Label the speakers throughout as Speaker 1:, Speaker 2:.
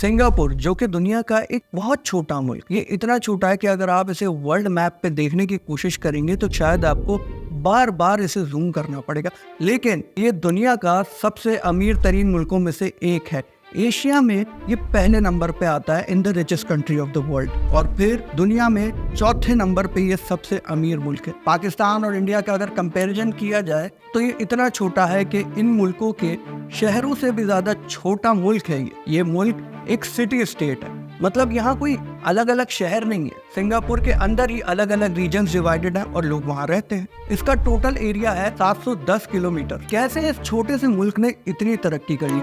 Speaker 1: Singapore जो कि दुनिया का एक बहुत छोटा मुल्क, ये इतना छोटा है कि अगर आप इसे वर्ल्ड मैप पे देखने की कोशिश करेंगे तो शायद आपको बार बार इसे जूम करना पड़ेगा। लेकिन ये दुनिया का सबसे अमीर तरीन मुल्कों में से एक है। एशिया में ये पहले नंबर पे आता है in the richest country of the world, और फिर दुनिया में चौथे नंबर पे ये सबसे अमीर मुल्क है। पाकिस्तान और इंडिया का अगर कंपैरिजन किया जाए तो ये इतना छोटा है कि इन मुल्कों के शहरों से भी ज्यादा छोटा मुल्क है। ये मुल्क एक सिटी स्टेट है, मतलब यहाँ कोई अलग अलग शहर नहीं है। सिंगापुर के अंदर ही अलग अलग रीजन्स डिवाइडेड है और लोग वहाँ रहते हैं। इसका टोटल एरिया है 710 किलोमीटर। कैसे इस छोटे से मुल्क ने इतनी तरक्की करी?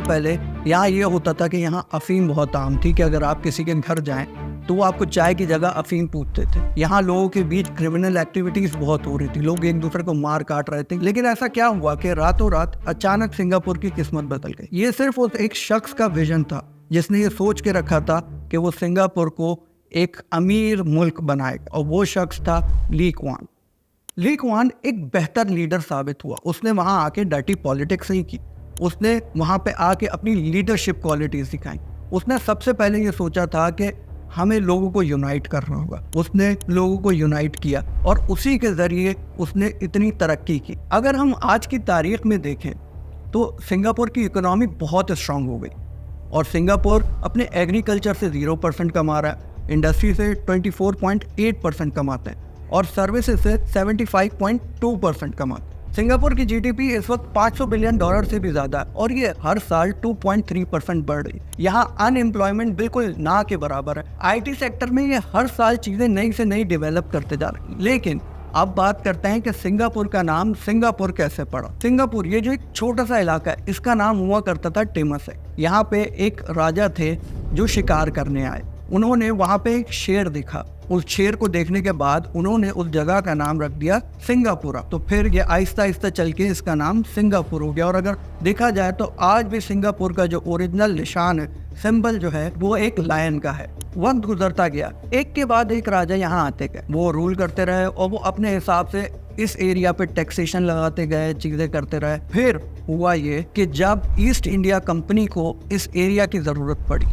Speaker 1: पहले यहाँ ये होता था कि यहाँ अफीम बहुत आम थी कि अगर आप किसी के घर जाएं तो वो आपको चाय की जगह अफीम पूछते थे। यहाँ लोगों के बीच क्रिमिनल एक्टिविटीज बहुत हो रही थी, लोग एक दूसरे को मार काट रहे थे। लेकिन ऐसा क्या हुआ कि रातों रात अचानक सिंगापुर की किस्मत बदल गई। ये सिर्फ उस एक शख्स का विजन था जिसने ये सोच के रखा था कि वो सिंगापुर को एक अमीर मुल्क बनाएगा, और वो शख्स था ली कुआन। ली कुआन एक बेहतर लीडर साबित हुआ। उसने वहाँ आके डर्टी पॉलिटिक्स नहीं की, उसने वहाँ पे आके अपनी लीडरशिप क्वालिटीज दिखाई। उसने सबसे पहले ये सोचा था कि हमें लोगों को यूनाइट करना होगा। उसने लोगों को यूनाइट किया और उसी के ज़रिए उसने इतनी तरक्की की। अगर हम आज की तारीख में देखें तो सिंगापुर की इकोनॉमी बहुत स्ट्रांग हो गई, और सिंगापुर अपने एग्रीकल्चर से 0% कमा रहा है, इंडस्ट्री से 24.8% कमाते हैं, और सर्विसेज से 75.2% कमाते हैं। सिंगापुर की जीडीपी इस वक्त $500 बिलियन से भी ज्यादा है, और ये हर साल 2.3% बढ़ रही है। यहाँ अनएम्प्लॉयमेंट बिल्कुल ना के बराबर है। आईटी सेक्टर में ये हर साल चीजें नई से नई डेवलप करते जा रही हैं। लेकिन अब बात करते हैं कि सिंगापुर का नाम सिंगापुर कैसे पड़ा। सिंगापुर ये जो एक छोटा सा इलाका है, इसका नाम हुआ करता था टेमासेक। यहाँ पे एक राजा थे जो शिकार करने आए। उन्होंने वहाँ पे एक शेर देखा। उस शेर को देखने के बाद उन्होंने उस जगह का नाम रख दिया सिंगापुरा। तो फिर ये आहिस्ता आहिस्ता चल के इसका नाम सिंगापुर हो गया। और अगर देखा जाए तो आज भी सिंगापुर का जो ओरिजिनल निशान है, सिंबल जो है, वो एक लायन का है। वक्त गुजरता गया, एक के बाद एक राजा यहाँ आते गए, वो रूल करते रहे, और वो अपने हिसाब से इस एरिया पे टैक्सेशन लगाते गए, चीजें करते रहे। फिर हुआ ये कि जब ईस्ट इंडिया कंपनी को इस एरिया की जरूरत पड़ी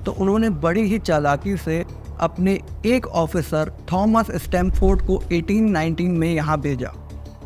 Speaker 1: तो उन्होंने बड़ी ही चालाकी से अपने एक ऑफिसर थॉमस स्टैमफोर्ड को 1819 में यहाँ भेजा,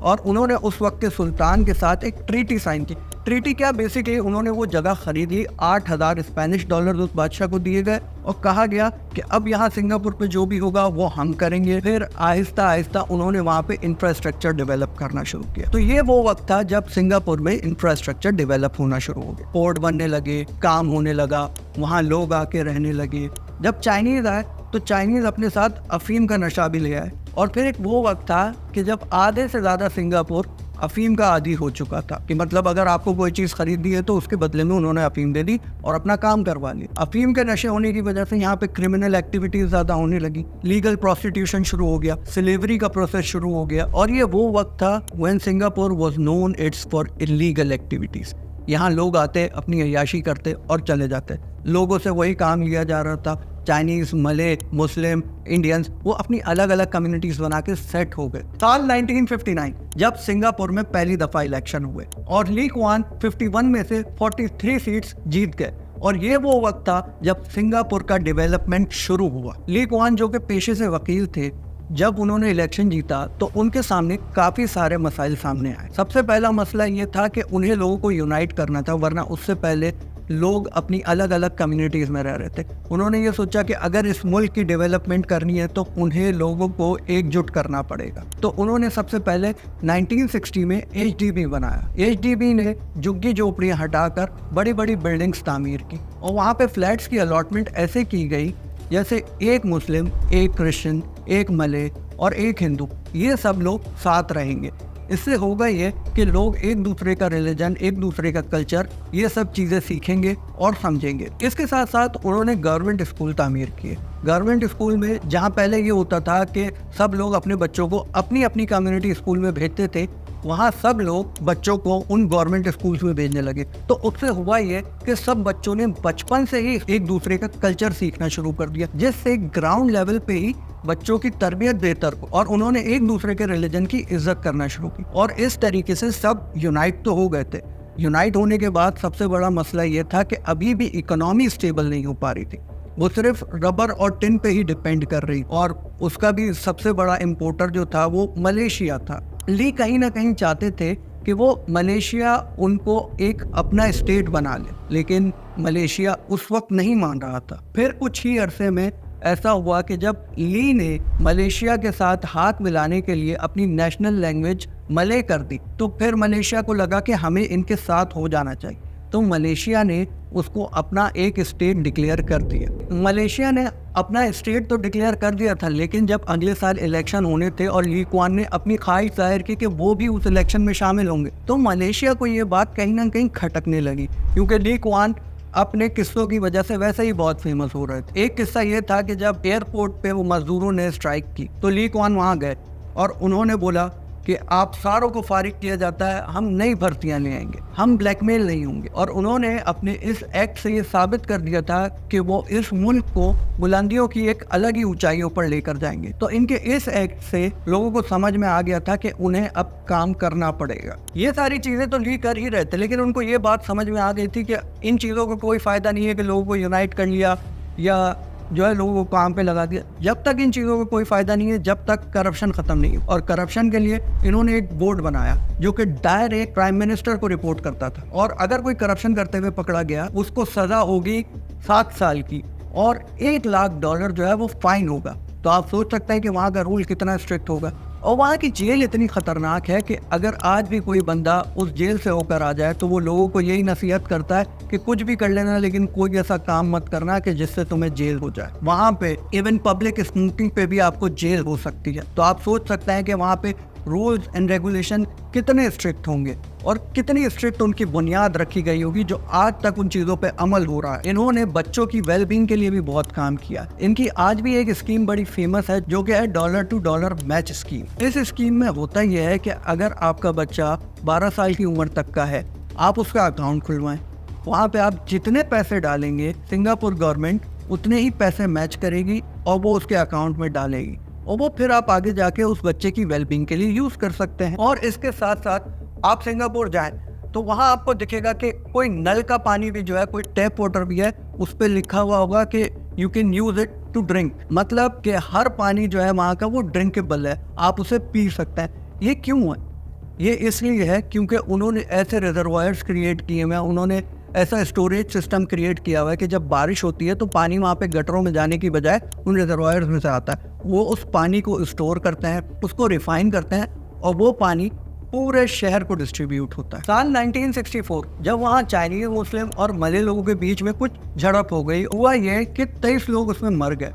Speaker 1: और उन्होंने उस वक्त के सुल्तान के साथ एक ट्रीटी साइन की। ट्रीटी क्या, बेसिकली उन्होंने वो जगह खरीदी। 8,000 स्पेनिश डॉलर उस बादशाह को दिए गए, और कहा गया कि अब यहाँ सिंगापुर पे जो भी होगा वो हम करेंगे। फिर आहिस्ता आहिस्ता उन्होंने वहाँ पे इंफ्रास्ट्रक्चर डेवलप करना शुरू किया। तो ये वो वक्त था जब सिंगापुर में इंफ्रास्ट्रक्चर डेवलप होना शुरू हो गया, पोर्ट बनने लगे, काम होने लगा, वहाँ लोग आके रहने लगे। जब चाइनीज आए तो चाइनीज अपने साथ अफीम का नशा भी ले आए। और फिर एक वो वक्त था कि जब आधे से ज़्यादा सिंगापुर अफीम का आदी हो चुका था, कि मतलब अगर आपको कोई चीज़ खरीदनी है तो उसके बदले में उन्होंने अफीम दे दी और अपना काम करवा लिया। अफीम के नशे होने की वजह से यहाँ पे क्रिमिनल एक्टिविटीज ज़्यादा होने लगी, लीगल प्रोस्टिट्यूशन शुरू हो गया, स्लेवरी का प्रोसेस शुरू हो गया। और ये वो वक्त था when Singapore was known it's for illegal activities. यहाँ लोग आते, अपनी अय्याशी करते और चले जाते। लोगों से वही काम लिया जा रहा था। चाइनीज, मले, मुस्लिम, इंडियंस, वो अपनी अलग अलग कम्युनिटीज बना के सेट हो गए। साल 1959 जब सिंगापुर में पहली दफा इलेक्शन हुए और ली कुआन 51 में से 43 सीट्स जीत गए, और ये वो वक्त था जब सिंगापुर का डेवलपमेंट शुरू हुआ। ली कुआन जो कि पेशे से वकील थे, जब उन्होंने इलेक्शन जीता तो उनके सामने काफ़ी सारे मसाइल सामने आए। सबसे पहला मसला ये था कि उन्हें लोगों को यूनाइट करना था, वरना उससे पहले लोग अपनी अलग अलग कम्युनिटीज़ में रह रहे थे। उन्होंने ये सोचा कि अगर इस मुल्क की डेवलपमेंट करनी है तो उन्हें लोगों को एकजुट करना पड़ेगा। तो उन्होंने सबसे पहले 1960 में HDB बनाया। HDB ने झुग्गी झोपड़ियाँ हटाकर बड़ी बड़ी बिल्डिंग्स तामीर की, और वहाँ पे फ्लैट्स की अलॉटमेंट ऐसे की गई जैसे एक मुस्लिम, एक क्रिश्चियन, एक मले और एक हिंदू, ये सब लोग साथ रहेंगे। इससे होगा ये कि लोग एक दूसरे का रिलीजन, एक दूसरे का कल्चर, ये सब चीज़ें सीखेंगे और समझेंगे। इसके साथ साथ उन्होंने गवर्नमेंट स्कूल तामीर किए। गवर्नमेंट स्कूल में जहाँ पहले ये होता था कि सब लोग अपने बच्चों को अपनी अपनी कम्युनिटी स्कूल में भेजते थे, वहाँ सब लोग बच्चों को उन गवर्नमेंट स्कूल्स में भेजने लगे। तो उससे हुआ ये कि सब बच्चों ने बचपन से ही एक दूसरे का कल्चर सीखना शुरू कर दिया, जिससे ग्राउंड लेवल पे ही बच्चों की तरबियत बेहतर हो, और उन्होंने एक दूसरे के रिलीजन की इज्जत करना शुरू की। और इस तरीके से सब यूनाइट तो हो गए थे। यूनाइट होने के बाद सबसे बड़ा मसला ये था कि अभी भी इकोनॉमी स्टेबल नहीं हो पा रही थी। वो सिर्फ रबर और टिन पे ही डिपेंड कर रही, और उसका भी सबसे बड़ा इम्पोर्टर जो था वो मलेशिया था। ली कहीं ना कहीं चाहते थे कि वो मलेशिया उनको एक अपना स्टेट बना ले, लेकिन मलेशिया उस वक्त नहीं मान रहा था। फिर कुछ ही अरसे में ऐसा हुआ कि जब ली ने मलेशिया के साथ हाथ मिलाने के लिए अपनी नेशनल लैंग्वेज मले कर दी, तो फिर मलेशिया को लगा कि हमें इनके साथ हो जाना चाहिए, तो मलेशिया ने उसको अपना एक स्टेट डिक्लेयर कर दिया। मलेशिया ने अपना स्टेट तो डिक्लेयर कर दिया था, लेकिन जब अगले साल इलेक्शन होने थे और ली कुआन ने अपनी ख्वाहिश जाहिर की कि वो भी उस इलेक्शन में शामिल होंगे, तो मलेशिया को ये बात कहीं ना कहीं खटकने लगी, क्योंकि ली कुआन अपने किस्सों की वजह से वैसे ही बहुत फेमस हो रहे थे। एक किस्सा ये था कि जब एयरपोर्ट पे वो मजदूरों ने स्ट्राइक की, तो ली कुआन वहाँ गए और उन्होंने बोला कि आप सारों को फारिग किया जाता है, हम नई भर्तियां ले आएंगे, हम ब्लैकमेल नहीं होंगे। और उन्होंने अपने इस एक्ट से ये साबित कर दिया था कि वो इस मुल्क को बुलंदियों की एक अलग ही ऊंचाइयों पर लेकर जाएंगे। तो इनके इस एक्ट से लोगों को समझ में आ गया था कि उन्हें अब काम करना पड़ेगा। ये सारी चीजें तो ली कर ही रहे थे, लेकिन उनको ये बात समझ में आ गई थी कि इन चीजों को कोई फायदा नहीं है कि लोगों को यूनाइट कर लिया या जो है लोगों को काम पे लगा दिया। जब तक इन चीज़ों को कोई फायदा नहीं है, जब तक करप्शन खत्म नहीं हो। और करप्शन के लिए इन्होंने एक बोर्ड बनाया जो कि डायरेक्ट प्राइम मिनिस्टर को रिपोर्ट करता था, और अगर कोई करप्शन करते हुए पकड़ा गया उसको सजा होगी 7 साल की और $1 लाख जो है वो फाइन होगा। तो आप सोच सकते हैं कि वहाँ का रूल कितना स्ट्रिक्ट होगा। और वहाँ की जेल इतनी खतरनाक है कि अगर आज भी कोई बंदा उस जेल से होकर आ जाए तो वो लोगों को यही नसीहत करता है कि कुछ भी कर लेना, लेकिन कोई ऐसा काम मत करना कि जिससे तुम्हें जेल हो जाए। वहाँ पे इवन पब्लिक स्मोकिंग पे भी आपको जेल हो सकती है। तो आप सोच सकते हैं कि वहाँ पे रूल्स एंड रेगुलेशन कितने स्ट्रिक्ट होंगे और कितनी स्ट्रिक्ट उनकी बुनियाद रखी गई होगी जो आज तक उन चीज़ों पे अमल हो रहा है। इन्होंने बच्चों की वेलबींग के लिए भी बहुत काम किया। इनकी आज भी एक स्कीम बड़ी फेमस है जो कि है $2 मैच स्कीम। इस स्कीम में होता यह है कि अगर आपका बच्चा 12 साल की उम्र तक का है, आप उसका अकाउंट खुलवाएं। वहाँ पे आप जितने पैसे डालेंगे सिंगापुर गवर्नमेंट उतने ही पैसे मैच करेगी और वो उसके अकाउंट में डालेगी, और वो फिर आप आगे जाके उस बच्चे की वेलबींग के लिए यूज कर सकते हैं। और इसके साथ साथ आप सिंगापुर जाएं तो वहाँ आपको दिखेगा कि कोई नल का पानी भी जो है, कोई टैप वाटर भी है, उस पर लिखा हुआ होगा कि you can use it to drink, मतलब कि हर पानी जो है वहाँ का वो ड्रिंकेबल है, आप उसे पी सकते हैं। ये क्यों है? ये इसलिए है क्योंकि उन्होंने ऐसे रिजर्वायर्स क्रिएट किए हुए हैं, उन्होंने ऐसा स्टोरेज सिस्टम क्रिएट किया हुआ है कि जब बारिश होती है तो पानी वहाँ पे गटरों में जाने की बजाय उन रिजर्वायर्स में से आता है। वो उस पानी को स्टोर करते हैं, उसको रिफाइन करते हैं, और वो पानी पूरे शहर को डिस्ट्रीब्यूट होता है। साल 1964 जब वहाँ चाइनीज, मुस्लिम और मले लोगों के बीच में कुछ झड़प हो गई, हुआ ये कि 23 लोग उसमें मर गए।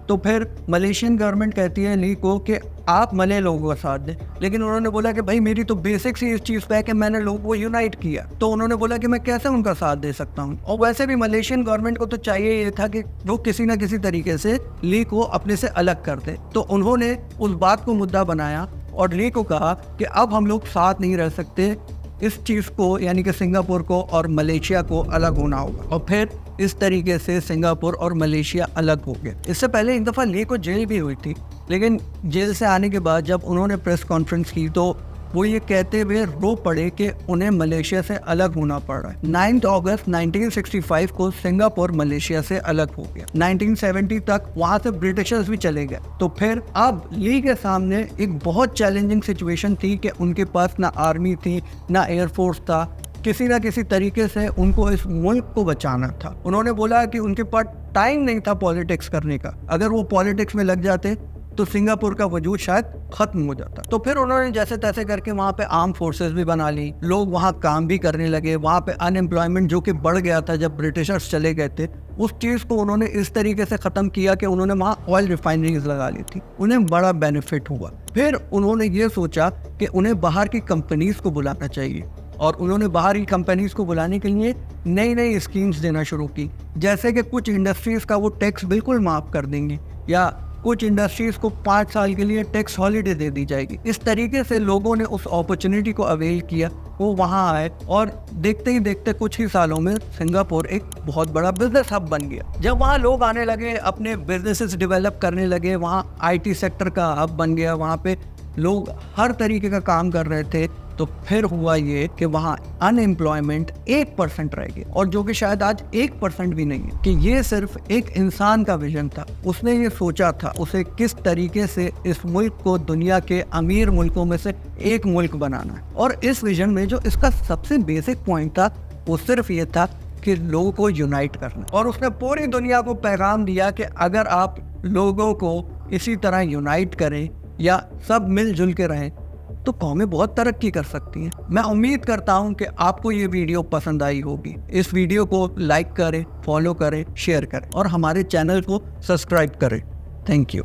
Speaker 1: तो फिर मलेशियन गवर्नमेंट कहती है ली को कि आप मले लोगों का साथ दें, लेकिन उन्होंने बोला कि भाई मेरी तो बेसिक्स ही इस चीज़ पे है कि मैंने लोगों को यूनाइट किया, तो उन्होंने बोला कि मैं कैसे उनका साथ दे सकता हूँ। और वैसे भी मलेशियन गवर्नमेंट को तो चाहिए ये था कि वो किसी ना किसी तरीके से ली को अपने से अलग कर दे। तो उन्होंने उस बात को मुद्दा बनाया और ली को कहा कि अब हम लोग साथ नहीं रह सकते, इस चीज़ को यानी कि सिंगापुर को और मलेशिया को अलग होना होगा। और फिर इस तरीके से सिंगापुर और मलेशिया अलग हो गए। इससे पहले एक दफ़ा ली को जेल भी हुई थी, लेकिन जेल से आने के बाद जब उन्होंने प्रेस कॉन्फ्रेंस की तो वो ये कहते हुए रो पड़े कि उन्हें मलेशिया से अलग होना पड़ रहा है। 9 अगस्त 1965 को सिंगापुर मलेशिया से अलग हो गया। 1970 तक वहाँ से ब्रिटिशर्स भी चले गए। तो फिर अब ली के सामने एक बहुत चैलेंजिंग सिचुएशन थी कि उनके पास ना आर्मी थी ना एयरफोर्स था, किसी ना किसी तरीके से उनको इस मुल्क को बचाना था। उन्होंने बोला कि उनके पास टाइम नहीं था पॉलिटिक्स करने का, अगर वो पॉलिटिक्स में लग जाते तो सिंगापुर का वजूद शायद खत्म हो जाता। तो फिर उन्होंने जैसे तैसे करके वहाँ पे आर्म फोर्सेस भी बना ली, लोग वहाँ काम भी करने लगे। वहाँ पे अनएम्प्लॉयमेंट जो कि बढ़ गया था जब ब्रिटिशर्स चले गए थे, उस चीज़ को उन्होंने इस तरीके से ख़त्म किया कि उन्होंने वहाँ ऑयल रिफाइनरीज लगा ली थी, उन्हें बड़ा बेनिफिट हुआ। फिर उन्होंने ये सोचा कि उन्हें बाहर की कंपनीज को बुलाना चाहिए, और उन्होंने बाहर की कंपनीज को बुलाने के लिए नई नई स्कीम्स देना शुरू की, जैसे कि कुछ इंडस्ट्रीज़ का वो टैक्स बिल्कुल माफ़ कर देंगे, या कुछ इंडस्ट्रीज़ को 5 साल के लिए टैक्स हॉलीडे दे दी जाएगी। इस तरीके से लोगों ने उस अपॉर्चुनिटी को अवेल किया, वो वहाँ आए, और देखते ही देखते कुछ ही सालों में सिंगापुर एक बहुत बड़ा बिजनेस हब बन गया। जब वहाँ लोग आने लगे, अपने बिजनेसेस डेवलप करने लगे, वहाँ IT सेक्टर का हब बन गया। वहाँ पे लोग हर तरीके का काम कर रहे थे, तो फिर हुआ ये कि वहाँ अनएम्प्लॉयमेंट 1% रह गया, और जो कि शायद आज 1% भी नहीं है। कि ये सिर्फ एक इंसान का विजन था, उसने ये सोचा था उसे किस तरीके से इस मुल्क को दुनिया के अमीर मुल्कों में से एक मुल्क बनाना है। और इस विजन में जो इसका सबसे बेसिक पॉइंट था वो सिर्फ ये था कि लोगों को यूनाइट करना। और उसने पूरी दुनिया को पैगाम दिया कि अगर आप लोगों को इसी तरह यूनाइट करें या सब मिलजुल के रहें तो कौमें बहुत तरक्की कर सकती हैं। मैं उम्मीद करता हूं कि आपको ये वीडियो पसंद आई होगी। इस वीडियो को लाइक करें, फॉलो करें, शेयर करें और हमारे चैनल को सब्सक्राइब करें। Thank you.